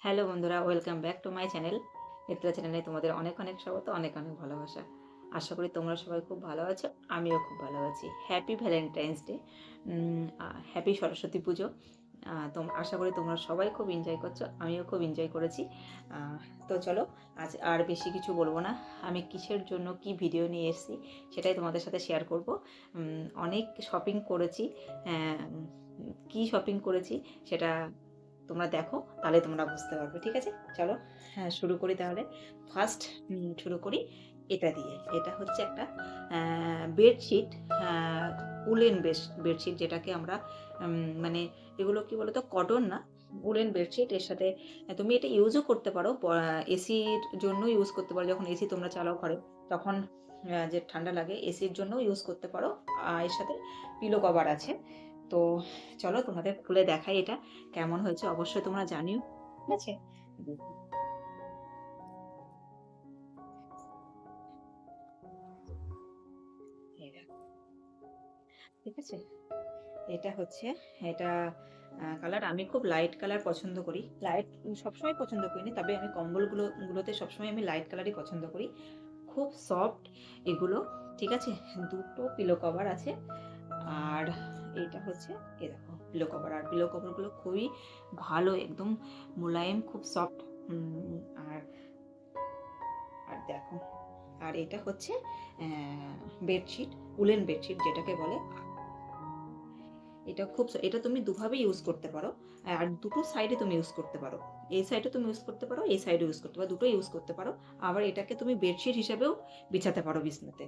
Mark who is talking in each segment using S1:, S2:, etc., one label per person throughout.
S1: Hello বন্ধুরা, welcome back to my channel. Mitra চ্যানেলে তোমাদের অনেক অনেক স্বাগত, অনেক অনেক ভালোবাসা। আশা করি তোমরা সবাই খুব ভালো আছো, আমিও খুব ভালো আছি। Happy Valentine's day, happy Saraswati পুজো। আশা করি তোমরা সবাই খুব এনজয় করছো, আমিও খুব এনজয় করেছি। তো চলো, আজ আর বেশি কিছু বলবো না। আমি কিসের জন্য কি ভিডিও নিয়ে এসেছি সেটাই তোমাদের সাথে শেয়ার করব। অনেক শপিং করেছি। কি শপিং করেছি সেটা তোমরা দেখো, তাহলে তোমরা বুঝতে পারবে। ঠিক আছে, চলো হ্যাঁ শুরু করি তাহলে। ফার্স্ট শুরু করি এটা দিয়ে। এটা হচ্ছে একটা বেডশিট, উলেন বেডশিট, যেটাকে আমরা মানে এগুলো কি বলতো, কটন না, উলেন বেডশিট। এর সাথে তুমি এটা ইউজও করতে পারো, এসির জন্য ইউজ করতে পারো। যখন এসি তোমরা চালাও ঘরে, তখন যে ঠান্ডা লাগে, এসির জন্য ইউজ করতে পারো। এর সাথে পিলো কভার আছে। তো চলো তোমাদের খুলে দেখাই এটা কেমন হয়েছে, অবশ্যই তোমরা জানিও। ঠিক আছে, এই দেখো, ঠিক আছে। এটা হচ্ছে, এটা কালার, আমি খুব লাইট কালার পছন্দ করি। লাইট সবসময় পছন্দ করিনি, তবে আমি কম্বলগুলোতে সবসময় আমি লাইট কালারই পছন্দ করি। খুব সফট এগুলো। ঠিক আছে, দুটো পিলো কভার আছে। আর এইটা হচ্ছে, এ দেখো পিলো কভার। আর পিলো কভারগুলো খুবই ভালো, একদম মোলায়েম, খুব সফট। আর আর দেখো, আর এটা হচ্ছে বেডশিট, উলেন বেডশিট যেটাকে বলে। এটা তুমি দুভাবে ইউজ করতে পারো। আর দুটো সাইডে তুমি ইউজ করতে পারো। এই সাইডে তুমি ইউজ করতে পারো, এই সাইডে ইউজ করতে পারো, দুটো ইউজ করতে পারো। আবার এটাকে তুমি বেডশিট হিসেবেও বিছাতে পারো বিছনাতে,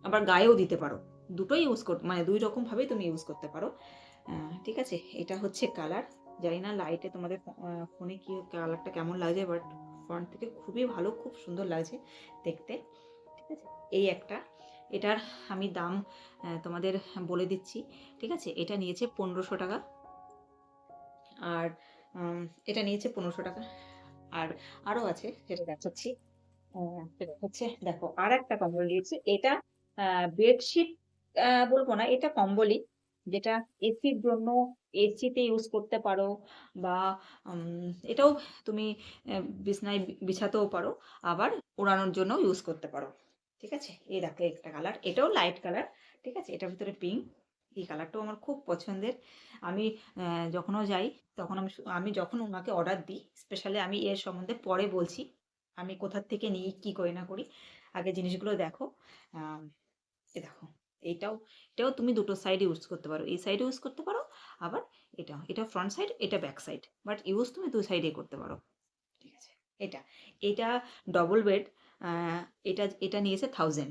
S1: আবার গায়েও দিতে পারো। দুটোই ইউজ করতে, মানে দুই রকম ভাবেই তুমি ইউজ করতে পারো। ঠিক আছে, এটা হচ্ছে কালার। জানি না লাইটে তোমাদের ফোনে কি কালারটা কেমন লাগছে, বাট ফ্রন্ট থেকে খুবই ভালো, খুব সুন্দর লাগছে দেখতে। ঠিক আছে, এই একটা। এটার আমি দাম তোমাদের বলে দিচ্ছি। ঠিক আছে, এটা নিয়েছে 1500 টাকা। আর এটা নিয়েছে 1500 টাকা। আর আরও আছে, যেটা দেখাচ্ছি। সেটা হচ্ছে, দেখো, আর একটা কম্বল নিয়েছে। এটা বেডশিট বলবো না, এটা কম্বলই, যেটা এসির জন্য, এসিতে ইউজ করতে পারো। বা এটাও তুমি বিছনায় বিছাতেও পারো, আবার ওড়ানোর জন্য ইউজ করতে পারো। ঠিক আছে, এই দেখো একটা কালার, এটাও লাইট কালার। ঠিক আছে, এটার ভিতরে পিঙ্ক। এই কালারটাও আমার খুব পছন্দের। আমি যখনও যাই, তখন আমি যখন ওনাকে অর্ডার দিই, স্পেশালি আমি এর সম্বন্ধে পরে বলছি, আমি কোথা থেকে নিই, কি করি না করি। আগে জিনিসগুলো দেখো। আম, এ দেখো, এইটাও এটাও তুমি দুটো সাইড ইউজ করতে পারো। এই সাইড ইউজ করতে পারো, আবার এটা ফ্রন্ট সাইড, এটা ব্যাক সাইড, বাট ইউজ তুমি দু সাইডে করতে পারো। ঠিক আছে, এটা এটা ডবল বেড। এটা এটা নিয়েছে 1000।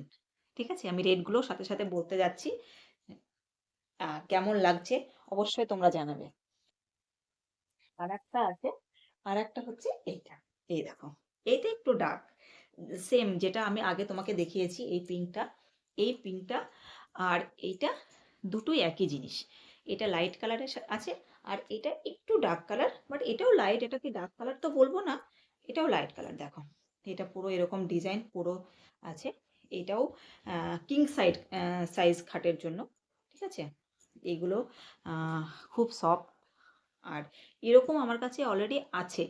S1: ঠিক আছে, আমি রেটগুলো সাথে সাথে বলতে যাচ্ছি। কেমন লাগছে অবশ্যই তোমরা জানাবে। আর একটা আছে, আর একটা হচ্ছে এইটা। এই দেখো, এইটা একটু ডার্ক, সেম যেটা আমি আগে তোমাকে দেখিয়েছি, এই পিঙ্কটা আর এইটা দুটোই একই জিনিস। এটা লাইট কালারের আছে, আর এটা একটু ডার্ক কালার, বাট এটাও লাইট, এটাকে ডার্ক কালার তো বলবো না, এটাও লাইট কালার। দেখো, এটা পুরো এরকম ডিজাইন পুরো আছে। এটাও কিং সাইজ খাটের জন্য। ঠিক আছে, এগুলো আহ, খুব সফট। আর এরকম আমার কাছে অলরেডি আছে।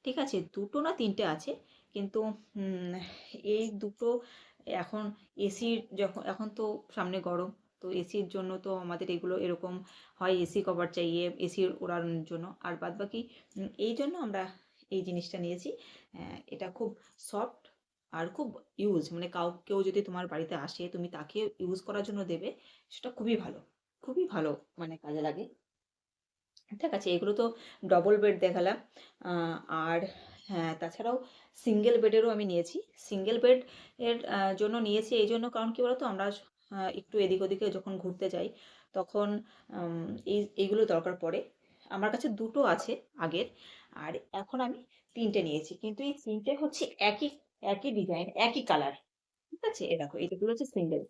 S1: ঠিক আছে, দুটো না তিনটে আছে। কিন্তু উম, এই দুটো এখন এসির, যখন এখন তো সামনে গরম, তো এসির জন্য তো আমাদের এগুলো এরকম হয়, এসি কভার চাইয়ে এসির ওড়ানোর জন্য। আর বাদ বাকি এই জন্য আমরা এই জিনিসটা নিয়েছি। এটা খুব সফট আর খুব মানে কেউ যদি তোমার বাড়িতে আসে, তুমি তাকে ইউজ করার জন্য দেবে, সেটা খুবই ভালো, খুবই ভালো, মানে কাজে লাগে। ঠিক আছে, এগুলো তো ডবল বেড দেখালাম। আর হ্যাঁ, তাছাড়াও সিঙ্গেল বেডেরও আমি নিয়েছি। সিঙ্গেল বেড এর জন্য নিয়েছি এই জন্য, কারণ কি বলতো, আমরা একটু এদিক ওদিকে যখন ঘুরতে যাই, তখন এইগুলো দরকার পড়ে। আমার কাছে দুটো আছে আগের, আর এখন আমি তিনটে নিয়েছি, কিন্তু এই তিনটে হচ্ছে একই একই ডিজাইন, একই কালার। ঠিক আছে, এ দেখো, এগুলো হচ্ছে সিঙ্গেল।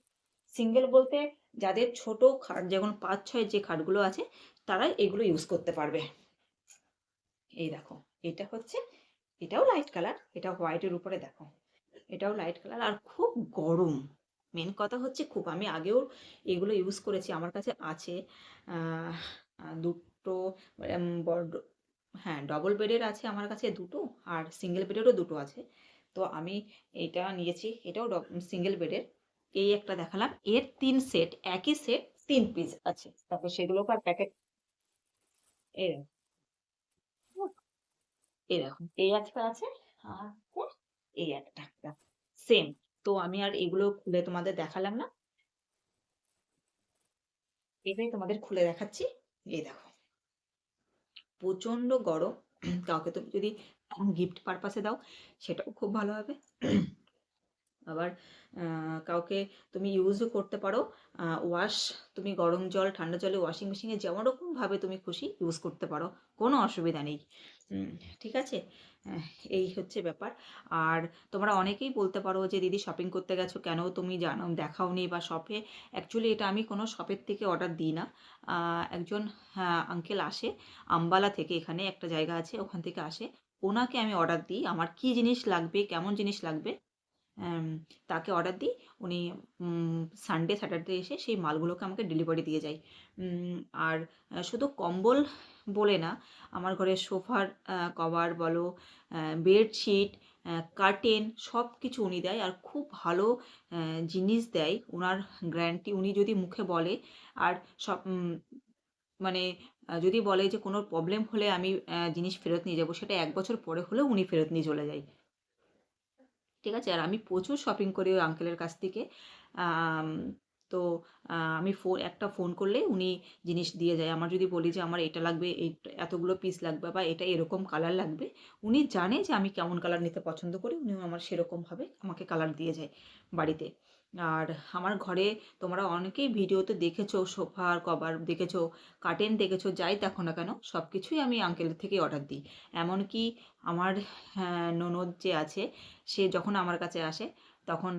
S1: সিঙ্গেল বলতে যাদের ছোট খাট, যেমন 5-6 যে খাটগুলো আছে, তারা এগুলো ইউজ করতে পারবে। এই দেখো, এটা হচ্ছে, এটাও লাইট কালার, এটা হোয়াইটের উপরে দেখো, এটাও লাইট কালার। আর খুব গরম, মেন কথা হচ্ছে খুব, আমি আগেও এগুলো ইউজ করেছি, আমার কাছে আছে দুটো বড়, হ্যাঁ, ডবল বেডের আছে আমার কাছে ২ টো আর সিঙ্গেল বেডেরও ২ টো আছে। তো আমি এইটা নিয়েছি। এটাও সিঙ্গেল বেডের। এই একটা দেখালাম। এর ৩ সেট, একই সেট ৩ পিস আছে। তারপর সেগুলোকে আর প্যাকেট এই এই দেখুন, এই একটা আছে আর এই একটা। সেম। তো আমি আর এগুলো খুলে তোমাদের দেখালাম না। এটাই তোমাদের খুলে দেখাচ্ছি। এই দেখো। প্রচন্ড গরম। কাউকে তুমি যদি গিফট পারপাসে দাও সেটাও খুব ভালো হবে। আবার কাউকে তুমি ইউজও করতে পারো। ওয়াশ তুমি গরম জল, ঠান্ডা জলে ওয়াশিং মেশিনে যেমন রকমভাবে তুমি খুশি ইউজ করতে পারো। কোনো অসুবিধা নেই। উম ঠিক আছে? আহ এই হচ্ছে ব্যাপার। আর তোমরা অনেকেই বলতে পারো যে, "দিদি শপিং করতে গেছো কেন? তুমি দেখাওনি বা শপে।" অ্যাকচুয়ালি এটা আমি কোনো শপের থেকে অর্ডার দিই না। একজন আঙ্কেল আসে আম্বালা থেকে, এখানে একটা জায়গা আছে ওখান থেকে আসে। ওনাকে আমি অর্ডার দিই। আমার কী জিনিস লাগবে, কেমন জিনিস লাগবে অ্যাম তাকে অর্ডার দিই। উনি সানডে, স্যাটারডে এসে সেই মালগুলোকে আমাকে ডেলিভারি দিয়ে যায়। উম আর শুধু কম্বল বলে না, আমার ঘরের সোফার কভার বলো, বেডশিট, কার্টেন সবকিছু উনি দেয়। আর খুব ভালো জিনিস দেয়। উনার গ্যারান্টি উনি যদি মুখে বলে আর সব মানে যদি বলে যে কোনো প্রবলেম হলে আমি জিনিস ফেরত নিয়ে যাবো, সেটা ১ বছর পরে হলেও উনি ফেরত নিয়ে চলে যায়। ঠিক আছে? আর আমি প্রচুর শপিং করি ওই আঙ্কেলের কাছ থেকে। আম তো আমি একটা ফোন করলেই উনি জিনিস দিয়ে যায়। আমার যদি বলি যে আমার এটা লাগবে, এতগুলো পিস লাগবে বা এটা এরকম কালার লাগবে, উনি জানে যে আমি কেমন কালার নিতে পছন্দ করি। উনিও আমার সেরকমভাবে আমাকে কালার দিয়ে যায় বাড়িতে। আর আমার ঘরে তোমরা অনেকেই ভিডিওতে দেখেছো সোফার কভার দেখেছো, কার্টেন দেখেছো, যাই দেখো না কেন সবকিছুই আমি আঙ্কেলের থেকেই অর্ডার দিই। এমনকি আমার ননদ যে আছে সে যখন আমার কাছে আসে তখন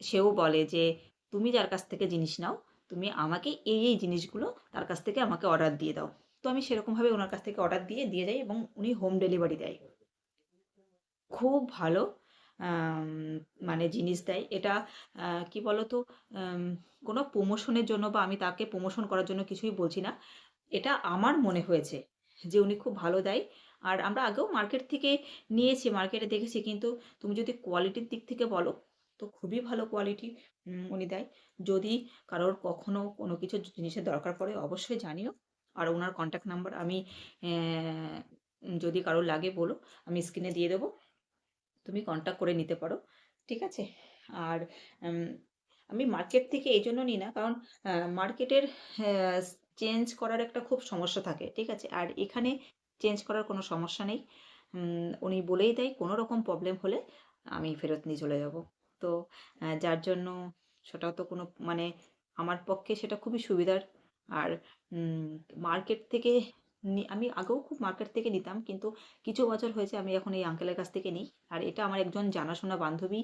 S1: সেও বলে যে, "তুমি যার কাছ থেকে জিনিস নাও, তুমি আমাকে এই জিনিসগুলো তার কাছ থেকে আমাকে অর্ডার দিয়ে দাও।" তো আমি সেরকমভাবে উনার কাছ থেকে অর্ডার দিয়ে যাই এবং উনি হোম ডেলিভারি দেয়। খুব ভালো আম মানে জিনিস দেয়। এটা কি বলতো আম কোনো প্রমোশনের জন্য বা আমি তাকে প্রমোশন করার জন্য কিছুই বলছি না। এটা আমার মনে হয়েছে যে উনি খুব ভালো দেয়। আর আমরা আগেও মার্কেট থেকে নিয়েছি, মার্কেটে দেখেছি। কিন্তু তুমি যদি কোয়ালিটির দিক থেকে বলো, তো খুবই ভালো কোয়ালিটি উনি দেয়। যদি কারোর কখনো কোনো কিছু জিনিসের দরকার পড়ে অবশ্যই জানিও। আর উনার কনট্যাক্ট নাম্বার আমি যদি কারোর লাগে বলো, আমি স্ক্রিনে দিয়ে দেবো। তুমি কনট্যাক্ট করে নিতে পারো। ঠিক আছে? আর উম আমি মার্কেট থেকে এইজন্য নিই না, কারণ মার্কেটের হ্যাঁ, চেঞ্জ করার একটা খুব সমস্যা থাকে। ঠিক আছে? আর এখানে চেঞ্জ করার কোনো সমস্যা নেই। উনি বলেই দেয় কোনো রকম প্রবলেম হলে আমি ফেরত নিয়ে চলে যাব। তো যার জন্য সেটাও তো কোনো মানে আমার পক্ষে সেটা খুবই সুবিধার। আর উম মার্কেট থেকে আমি আগেও খুব মার্কেট থেকে নিতাম। কিন্তু কিছু বছর হয়েছে আমি এখন এই আঙ্কেলের কাছ থেকে নিই। আর এটা আমার একজন জানাশোনা বান্ধবী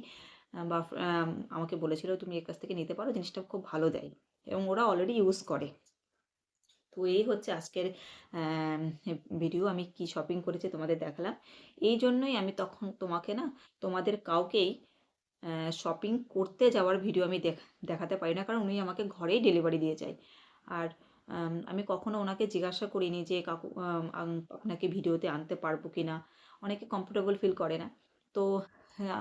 S1: বা আমাকে বলেছিল, "তুমি এর কাছ থেকে নিতে পারো, জিনিসটা খুব ভালো দেয়।" এবং ওরা অলরেডি ইউজ করে। তো এই হচ্ছে আজকের অ্যাম ভিডিও। আমি কি শপিং করেছি তোমাদের দেখালাম। এই জন্যই আমি তখন তোমাকে না তোমাদের কাউকেই শপিং করতে যাওয়ার ভিডিও আমি দেখাতে পারি না। কারণ উনি আমাকে ঘরেই ডেলিভারি দিয়ে যায়। আর আমি কখনো ওনাকে জিজ্ঞাসা করিনি যে, "কাকু আপনাকে ভিডিওতে আনতে পারবো কিনা?" অনেকে কমফোর্টেবল ফিল করে না। তো আ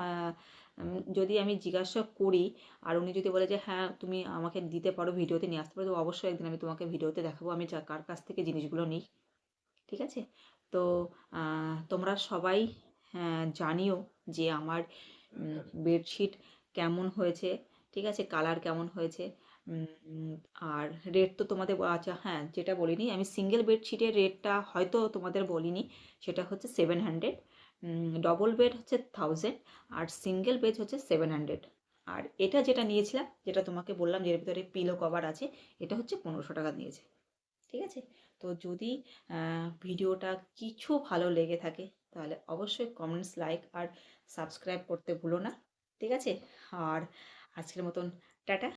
S1: যদি আমি জিজ্ঞাসা করি আর উনি যদি বলে যে, "হ্যাঁ, তুমি আমাকে দিতে পারো, ভিডিওতে নিয়ে আসতে পারো।" তো অবশ্যই একদিন আমি তোমাকে ভিডিওতে দেখাবো আমি কার কাছ থেকে জিনিসগুলো নিই। ঠিক আছে? তো আ তোমরা সবাই জানিও যে আমার বেডশিট কেমন হয়েছে, ঠিক আছে? কালার কেমন হয়েছে। উম আর রেট তো তোমাদের আচ্ছা হ্যাঁ, যেটা বলিনি আমি সিঙ্গেল বেডশিটের রেটটা হয়তো তোমাদের বলিনি। সেটা হচ্ছে 700, ডবল বেড হচ্ছে 1000 আর সিঙ্গেল বেড হচ্ছে 700। আর এটা যেটা নিয়েছিলাম, যেটা তোমাকে বললাম যে এর ভিতরে পিলো কভার আছে, এটা হচ্ছে ৳১৫০০ নিয়েছে। ঠিক আছে? তো যদি ভিডিওটা কিছু ভালো লেগে থাকে তাহলে অবশ্যই কমেন্টস, লাইক আর সাবস্ক্রাইব করতে ভুলো না। ঠিক আছে? আর আজকের মতন টাটা।